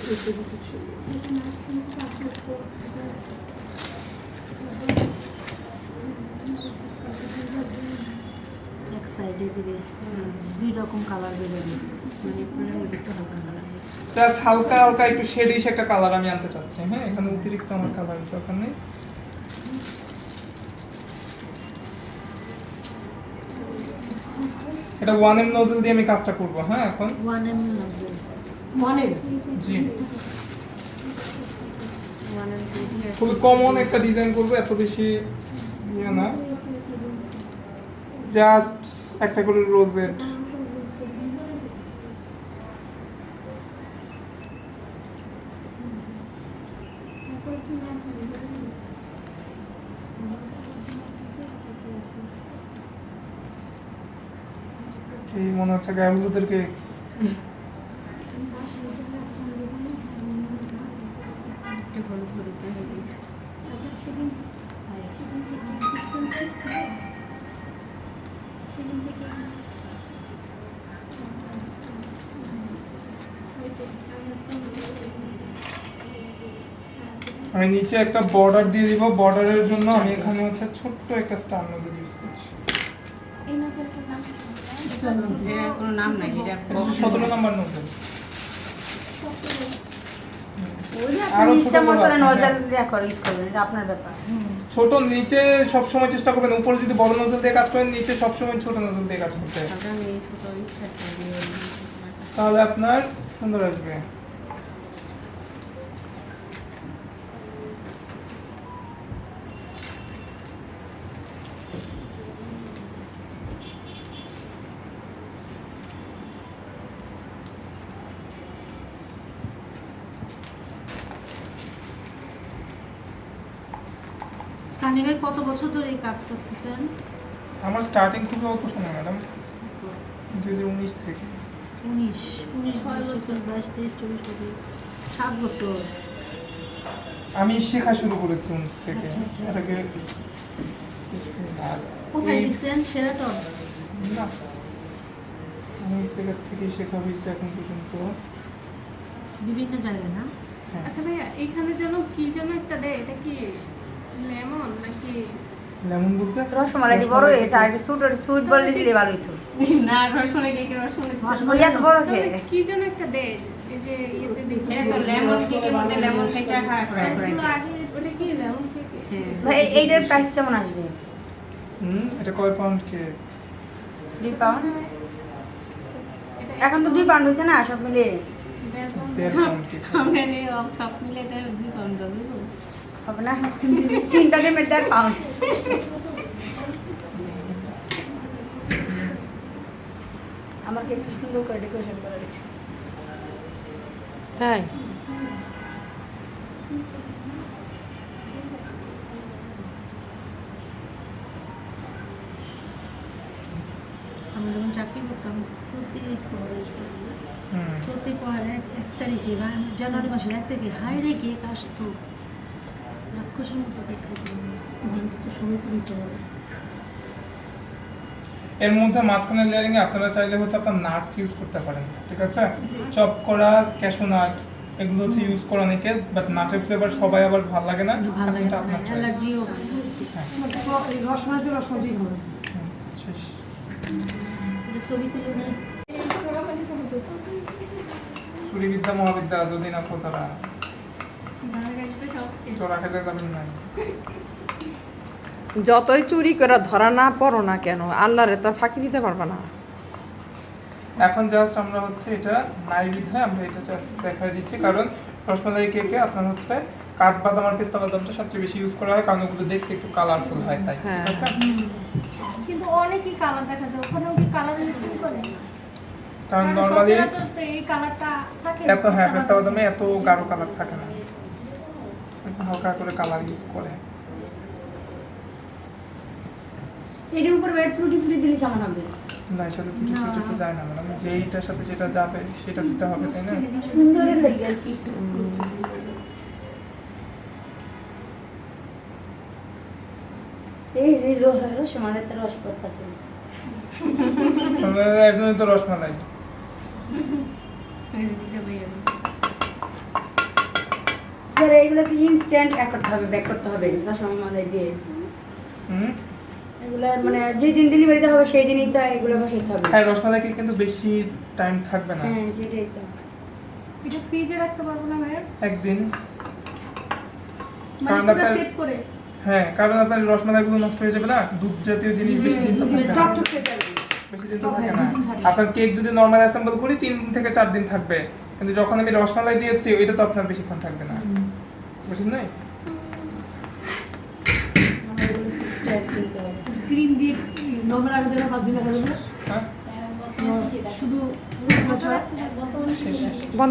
এক সাইডে দিবে দুই রকম কালার বেরোবে, মানে পুরোর মধ্যে একটু হালকা কালার, জাস্ট হালকা হালকা একটু শেডিশ একটা কালার আমি আনতে চাচ্ছি। হ্যাঁ, এখানে অতিরিক্ত আমার কালার দরকার নেই। এটা 1M নোজল দিয়ে আমি কাজটা করব। হ্যাঁ, এখন 1M লাগবে, 1M জি 1M দিয়ে খুবই কমন একটা ডিজাইন করব, এত বেশি ইয়ে না, জাস্ট একটা করে রোজেট। কি মনে হচ্ছে গায়ে হলুদের কেক? একটু হলুদ হলুদ হয়ে গেছে। আমি নিচে একটা বর্ডার দিয়ে দিব। বর্ডারের জন্য আমি এখানে হচ্ছে ছোট্ট একটা স্টার নোজল ইউজ করছি। এই নজলটার নাম কি? এর কোনো নাম নাই, এটা 17 নাম্বার নোজল। আপনি ইচ্ছা মতো আছে, নজল হ্যাঁ। দিয়ে করে ইউজ করবেন, এটা আপনার ব্যাপার। ছোট নিচে সবসময় চেষ্টা করবেন, উপরে যদি বড় নজল দিয়ে কাজ করেন, নিচে সবসময় ছোট নজল দিয়ে কাজ করতে হবে। আমি এই ছোট ইচ্ছাটা দিয়ে তাহলে আপনার সুন্দর আসবে। সানি ভাই কত বছর ধরে এই কাজ করতেছেন? আমার স্টার্টিং খুবই অল্প সময় ম্যাডাম, 2019 থেকে। 19 22 23 24 বছর, 7 বছর। আমি শেখা শুরু করেছি 19 থেকে। আচ্ছা, আচ্ছা। এটাকে কোথায় এই- শিখছেন? সেরাটন? না, আমি থেকে থেকেই শেখা হয়েছে এখন পর্যন্ত। বিভিন্ন জায়গায় না? হ্যাঁ, আচ্ছা ভাইয়া, এখানে যেন কি যেন একটা দেয়, এটা কি লেমন নাকি? লেমন বলতে রসমালাই বড় হয়েছে, আর সুইট বললে দিলে ভালো হতো। না, রসমালাই কেকের রসমালাই ওই এত বড় খেয়ে কি যেন একটা দেয়, এই যে ইয়েতে দেখি। এটা তো লেমন কেকের মধ্যে লেমন কেকটা খায় এগুলো আগে ওটা কি লেমন কেক? হ্যাঁ। ভাই এইটার প্রাইস কেমন আসবে? এটা কয় পাউন্ড কে? 2 পাউন্ড। এখন তো 2 পাউন্ড হয়েছে না সব মিলে? 1.5 পাউন্ড কে? আমরা নিয়ে সব মিলে এটা 2 পাউন্ড হবে। হবে না, তিনটা ডিমের 1.5 পাউন্ড। আমার কেক কি সুন্দর করে ডেকোরেশন করা হয়েছে। তাই আমরা যখন চাকরি করতাম প্রতি এক তারিখে বা জানুয়ারি মাসের 1 তারিখে হাইরে কেক আসতো, রাক্ষসের মতো দেখাতো। তো সময় করে দিতে হবে। এর মধ্যে মাঝখানে লেয়ারিং এ আপনারা চাইলে হচ্ছে আপনার নাটস ইউজ করতে পারেন, ঠিক আছে? চপ করা ক্যাশু নাট এগুলো হচ্ছে ইউজ করা অনেকে, বাট নাটের ফ্লেভার সবাই আবার ভালো লাগে না। ভালো লাগে এটা আপনার চয়েস। অ্যালার্জিও রসমালাই হবে। শেষ। এটা ছবি তুলে নেই। চুরিবিদ্যা মহাবিদ্যা যদি না তারা সব চোরা খেতে যাবেন না। যতই চুরি করে ধরা না পড়ো না কেন, আল্লাহরে তো আর ফাঁকি দিতে পারবে না। এখন জাস্ট আমরা হচ্ছে এটা নাই বিধায় আমরা এটা জাস্ট দেখাই দিচ্ছি, কারণ রসমালাই কেকে আপনার হচ্ছে কাঠবাদাম আর পেস্তা বাদামটা সবচেয়ে বেশি ইউজ করা হয়, কারণ ওগুলো দেখতে একটু কালারফুল হয় তাই, হ্যাঁ। ঠিক আছে? কিন্তু অনেকই কালার দেখা যায়, ওখানেও কি কালার মিক্সিং করে? কারণ নরমালি সচরাচর তো এই কালারটা থাকে এত হ্যাঁ পেস্তা বাদামে এত গাঢ় কালার থাকে না, একটু হালকা করে কালার ইউজ করে। এটার উপর টুটি ফুটি দিলে কেমন হবে? না, এর সাথে টুটি ফুটি তো যায় না ম্যাডাম, যেইটার সাথে যেটা যাবে সেটা দিতে হবে, তাই না? সুন্দর লাগে আর কি। এই রসমালাই তো রস পড়তেছে। এর জন্যই তো রসমালাই। স্যার এইগুলো কি ইনস্ট্যান্ট করতে হবে, ব্যাক করতে হবে রসমালাই দিয়ে? হুম এগুলো মানে যেদিন ডেলিভারি দেওয়া হবে সেই দিনই তো এগুলো বসাইতে হবে। হ্যাঁ, রসমালাই কেক কিন্তু বেশি টাইম থাকবে না, হ্যাঁ সেটাই তো। এটা ফ্রিজে রাখতে পারবো না ভাইয়া? একদিন। মানে কারণ পুরো আপনার সেট করে? হ্যাঁ, কারণ আপনার রসমালাইগুলো নষ্ট হয়ে যাবে না, দুধ জাতীয় জিনিস বেশি দিন তো থাকবে না, টক টক হয়ে যাবে। বেশি দিন তো থাকে না। আপনার কেক যদি নর্মাল অ্যাসেম্বল করি 3 থেকে 4 দিন থাকবে, কিন্তু যখন আমি রসমালাই দিয়েছি ওইটা তো আপনার বেশিক্ষণ থাকবে না, বুঝলেন না? আমার এগুলো ইনস্ট্যান্ট কিনতে হবে। ক্রিম দিয়ে নর্মাল আগে যেন 5 দিন রাখা যাবে হ্যাঁ শুধু রসমালাই ছাড়া শেষ। বন্ধ